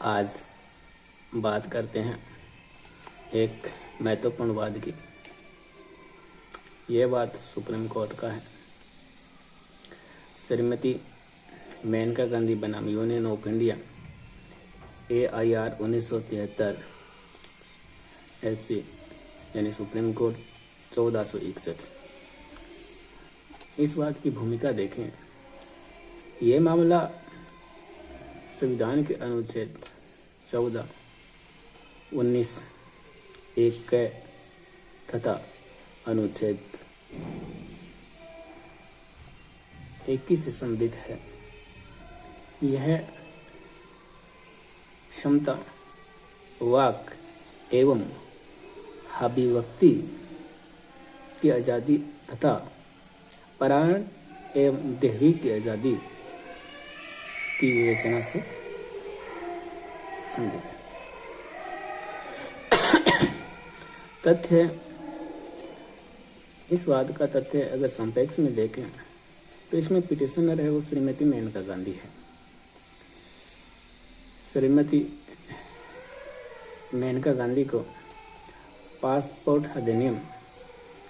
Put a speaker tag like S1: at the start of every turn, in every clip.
S1: आज बात करते हैं एक महत्वपूर्ण वाद की। यह बात सुप्रीम कोर्ट का है। श्रीमती मेनका गांधी बनाम यूनियन ऑफ इंडिया AIR 1973 ऐसे यानी सुप्रीम कोर्ट 1461। इस बात की भूमिका देखें। ये मामला संविधान के अनुच्छेद 14, 19, 1 तथा अनुच्छेद 21 से संबंधित है। यह क्षमता, वाक एवं अभिव्यक्ति की आज़ादी तथा प्राण एवं देहवी की आज़ादी की विवेचना से संबंधित है। तथ्य, इस बात का तथ्य अगर संपेक्ष में देखें तो इसमें पिटिशनर है वो श्रीमती मेनका गांधी है। श्रीमती मेनका गांधी को पासपोर्ट अधिनियम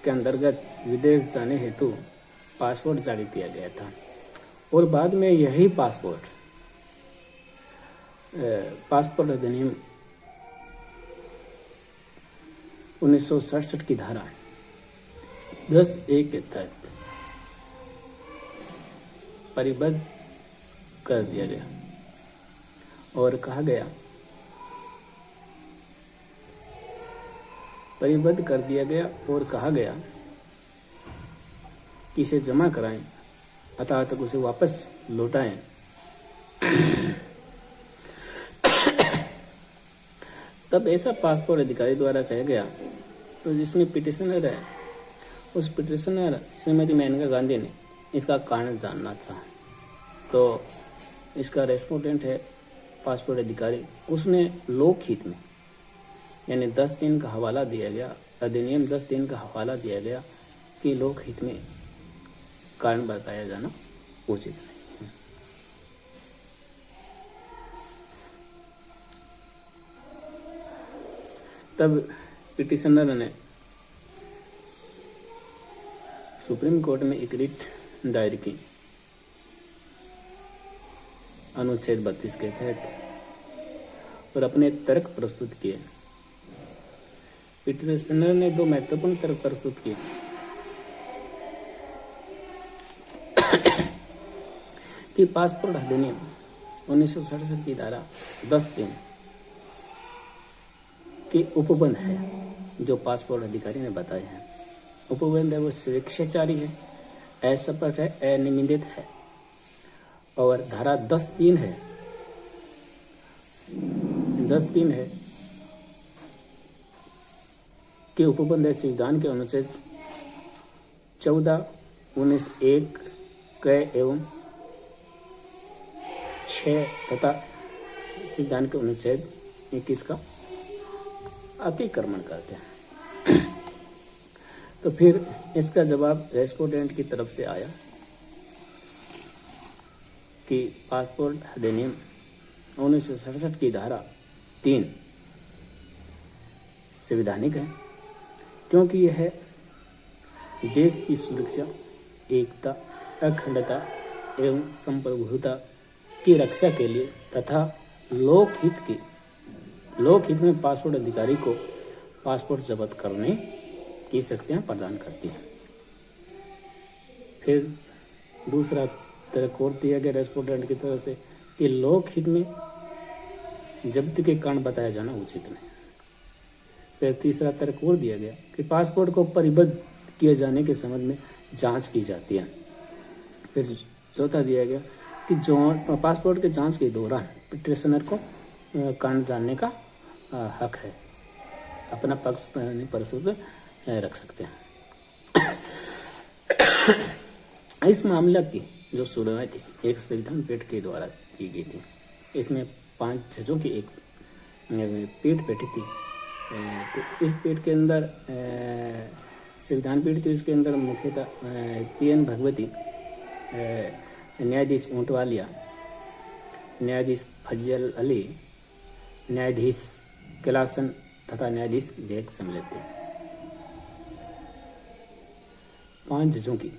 S1: के अंतर्गत विदेश जाने हेतु पासपोर्ट जारी किया गया था और बाद में यही पासपोर्ट अधिनियम 1967 की धारा 10(1) के तहत परिबद्ध कर दिया गया और कहा गया कि इसे जमा कराएं अर्थात उसे वापस लौटाएं। तब ऐसा पासपोर्ट अधिकारी द्वारा कहा गया। तो जिसमें पिटिशनर है उस पिटिशनर श्रीमती मेनका गांधी ने इसका कारण जानना चाहा। तो इसका रेस्पोंडेंट है पासपोर्ट अधिकारी, उसने लोकहित में यानी 10(3) का हवाला दिया गया, अधिनियम 10(3) का हवाला दिया गया कि लोकहित में कारण बताया जाना उचित नहीं है। तब पिटिशनर ने सुप्रीम कोर्ट में एक रिट दायर की अनुच्छेद 32 के तहत और अपने तर्क प्रस्तुत किए। पिटिशनर ने 2 महत्वपूर्ण तर्क प्रस्तुत किए। कि पासपोर्ट अधिनियम 1967 की धारा 10(3) के उपबंध है जो पासपोर्ट अधिकारी ने बताए हैं। उपबंध है वो स्वेच्छाचारी है, असपष्ट है, अनियमित है। और धारा 10(3) है कि उपबंध है संविधान के अनुच्छेद 14, 19, 1 एवं 6 तथा संविधान के अनुच्छेद 21 का अतिक्रमण करते हैं। तो फिर इसका जवाब रेस्पोंडेंट की तरफ से आया कि पासपोर्ट अधिनियम 1967 की धारा 3 संवैधानिक है क्योंकि यह देश की सुरक्षा, एकता, अखंडता एवं संप्रभुता की रक्षा के लिए तथा लोकहित में पासपोर्ट अधिकारी को पासपोर्ट जब्त करने की शक्तियां प्रदान करती हैं। फिर दूसरा तर्क और दिया गया रेस्पोंडेंट की तरफ से कि लोकहित में जब्ती के कारण बताया जाना उचित नहीं। फिर तीसरा तर्क और दिया गया कि पासपोर्ट को परिबद्ध किए जाने के संबंध में जांच की जाती है। फिर चौथा दिया गया कि जो पासपोर्ट के जांच के दौरान पिटिशनर को कारण जानने का हक है, अपना पक्ष प्रस्तुत रख सकते हैं। इस मामले की जो सुनवाई थी एक संविधान पीठ के द्वारा की गई थी। इसमें 5 जजों की एक पीठ बैठी थी। तो इस पीठ के अंदर संविधान पीठ थी। इसके अंदर मुख्यतः PN भगवती, न्यायाधीश ऊंटवालिया, न्यायाधीश फजल अली न्यायाधीश कैलासन तथा न्यायाधीश विवेक सम्मिलित थे। 5 जजों की,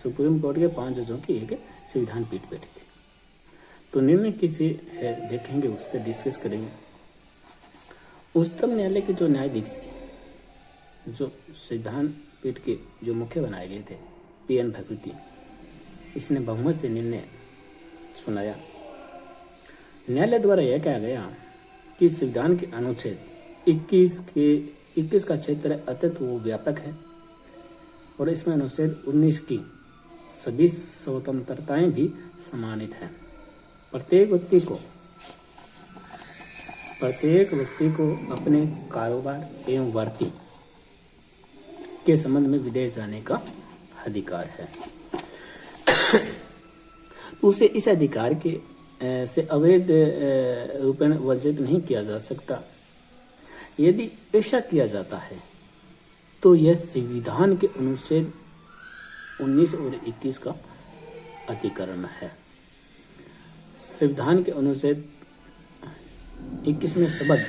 S1: सुप्रीम कोर्ट के 5 जजों की एक संविधान पीठ बैठी थी। तो निर्णय किसे है देखेंगे, उस पर डिस्कस करेंगे। उच्चतम न्यायालय के जो न्यायाधीश थे, जो संविधान पीठ के जो मुख्य बनाए गए थे, PN भागवती, इसने बहुमत से निर्णय सुनाया। न्यायालय द्वारा यह कहा गया कि संविधान के अनुच्छेद 21 का क्षेत्र अत्यंत वो व्यापक है और इसमें अनुच्छेद 19 की सभी स्वतंत्रताएं भी सम्मानित हैं। प्रत्येक व्यक्ति को अपने कारोबार एवं वर्ती के संबंध में विदेश जाने का अधिकार है। उसे इस अधिकार के से अवैध रूपेण वंचित नहीं किया जा सकता। यदि ऐसा किया जाता है तो यह संविधान के अनुच्छेद 19 और 21 का अतिक्रमण है। संविधान के अनुच्छेद 21 में शब्द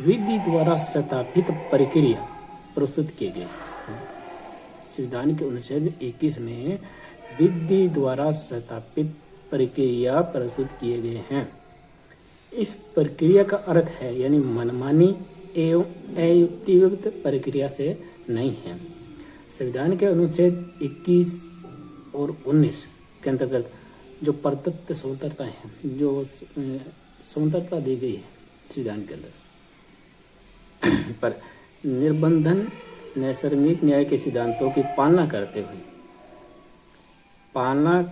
S1: विधि द्वारा स्थापित प्रक्रिया प्रस्तुत किए गए। संविधान के अनुच्छेद 21 में विधि द्वारा स्थापित प्रक्रिया प्रस्तुत किए गए हैं। इस प्रक्रिया का अर्थ है यानी मनमानी एवं अयुक्तियुक्त प्रक्रिया से नहीं है। संविधान के अनुच्छेद 21 और 19 के अंतर्गत जो प्रदत्त स्वतंत्रता है, जो स्वतंत्रता दी गई है संविधान के अंदर, पर निर्बंधन नैसर्गिक न्याय के सिद्धांतों की पालना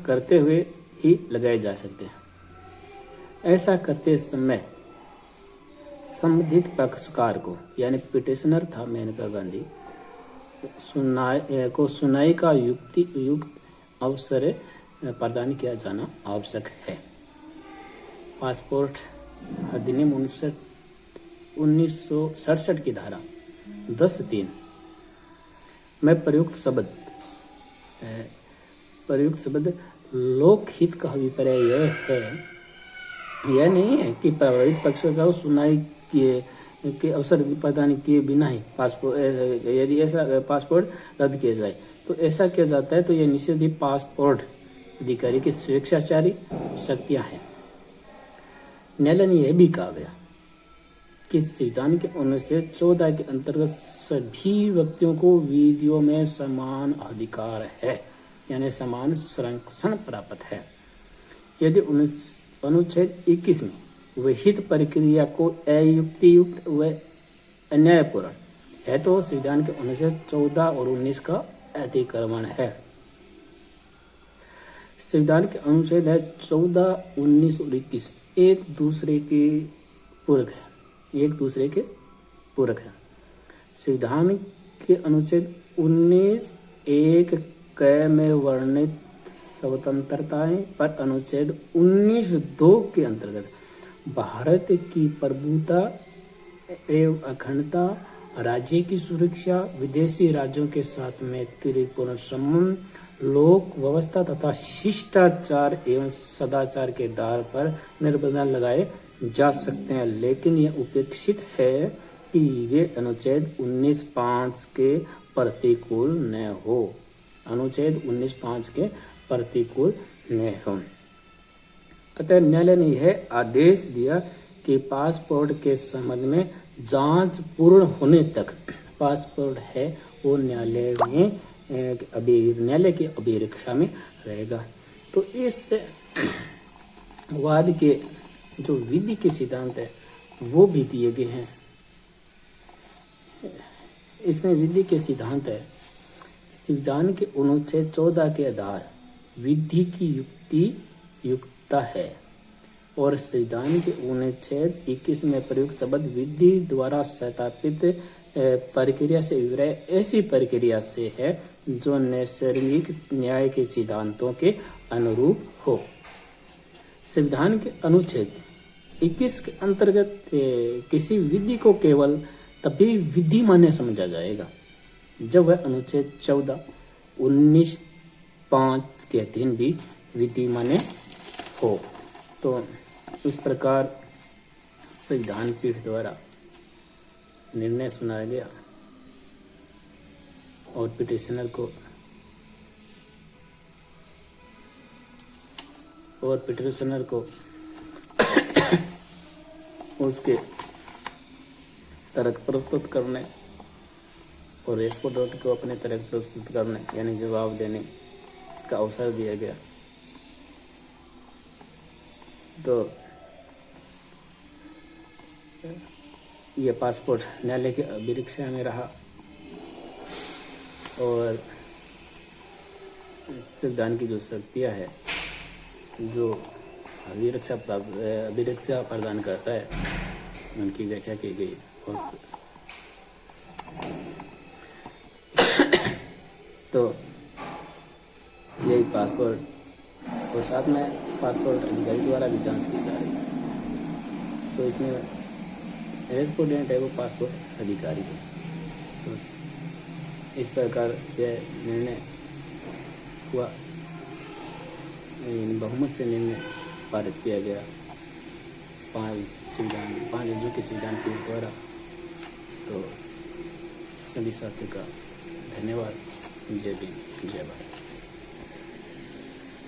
S1: करते हुए ही लगाए जा सकते हैं। ऐसा करते समय संबंधित पक्षकार को, यानी पिटिशनर था मेनका गांधी, सुनाई का युक्त अवसर प्रदान किया जाना आवश्यक है। पासपोर्ट अधिनियम 1967 की धारा 10(3) में प्रयुक्त शब्द लोकहित का अभिप्राय यह नहीं है कि प्रभावित पक्षकार को सुनाई के अवसर प्रदान किए बिना ही यदि ऐसा पासपोर्ट रद्द किया जाए तो ऐसा किया जाता है तो यह निषेध ही पासपोर्ट अधिकारी की स्वेच्छाचारी शक्तियां हैं। न्यायालय ने यह भी कहा गया कि संविधान के अनुच्छेद 14 के अंतर्गत सभी व्यक्तियों को विधियों में समान अधिकार है, यानी समान संरक्षण प्राप्त है। यदि अनुच्छेद 21 में विहित प्रक्रिया को अयुक्तियुक्त व अन्यायपूर्ण है तो संविधान के अनुच्छेद 14 और 19 का अतिक्रमण है। संविधान के अनुच्छेद है 14, 19 और 21 एक दूसरे के पूरक है। संविधान के अनुच्छेद 19 एक क में वर्णित स्वतंत्रताएं पर अनुच्छेद 19(2) के अंतर्गत भारत की प्रभुता एवं अखंडता, राज्य की सुरक्षा, विदेशी राज्यों के साथ मैत्रीपूर्ण संबंध, लोक व्यवस्था तथा शिष्टाचार एवं सदाचार के आधार पर निर्बंध लगाए जा सकते हैं, लेकिन यह उपेक्षित है कि ये अनुच्छेद 19(5) के प्रतिकूल न हो। अनुच्छेद 19(5) के प्रतिकूल न हो। अतः न्यायालय ने यह आदेश दिया कि पासपोर्ट के संबंध में जांच पूर्ण होने तक पासपोर्ट है वो न्यायालय की अभिरक्षा में रहेगा। तो इस वाद के जो विधि के सिद्धांत है वो भी दिए गए हैं। इसमें विधि के सिद्धांत है संविधान के अनुच्छेद 14 के आधार विधि की युक्तता है और संविधान के अनुच्छेद 21 में प्रयुक्त शब्द विधि द्वारा स्थापित प्रक्रिया से विवरण ऐसी प्रक्रिया से है जो नैसर्गिक न्याय के सिद्धांतों के अनुरूप हो। संविधान के अनुच्छेद 21 के अंतर्गत किसी विधि को केवल तभी विधि मान्य समझा जाएगा जब वह अनुच्छेद 14, 19(5) के अधीन भी विधि मान्य हो। तो इस प्रकार संविधान पीठ द्वारा निर्णय सुनाया गया और पिटिशनर को उसके तर्क प्रस्तुत करने और रेस्पोंडेंट को अपने तर्क प्रस्तुत करने यानी जवाब देने का अवसर दिया गया। तो यह पासपोर्ट न्यायालय के अभिरक्षा में रहा और संविधान की जो शक्तियाँ है जो अभिरक्षा प्रदान करता है उनकी व्याख्या की गई। और तो यही पासपोर्ट और साथ में पासपोर्ट अधिकारी द्वारा भी जांच की जा रही है। तो इसमें रेस्पोंडेंट है वो पासपोर्ट अधिकारी है। तो इस प्रकार यह निर्णय हुआ, बहुमत से निर्णय पारित किया गया 5 जजों के संविधान पीठ द्वारा। तो सभी साथियों का धन्यवाद। जय भीम, जय भारत।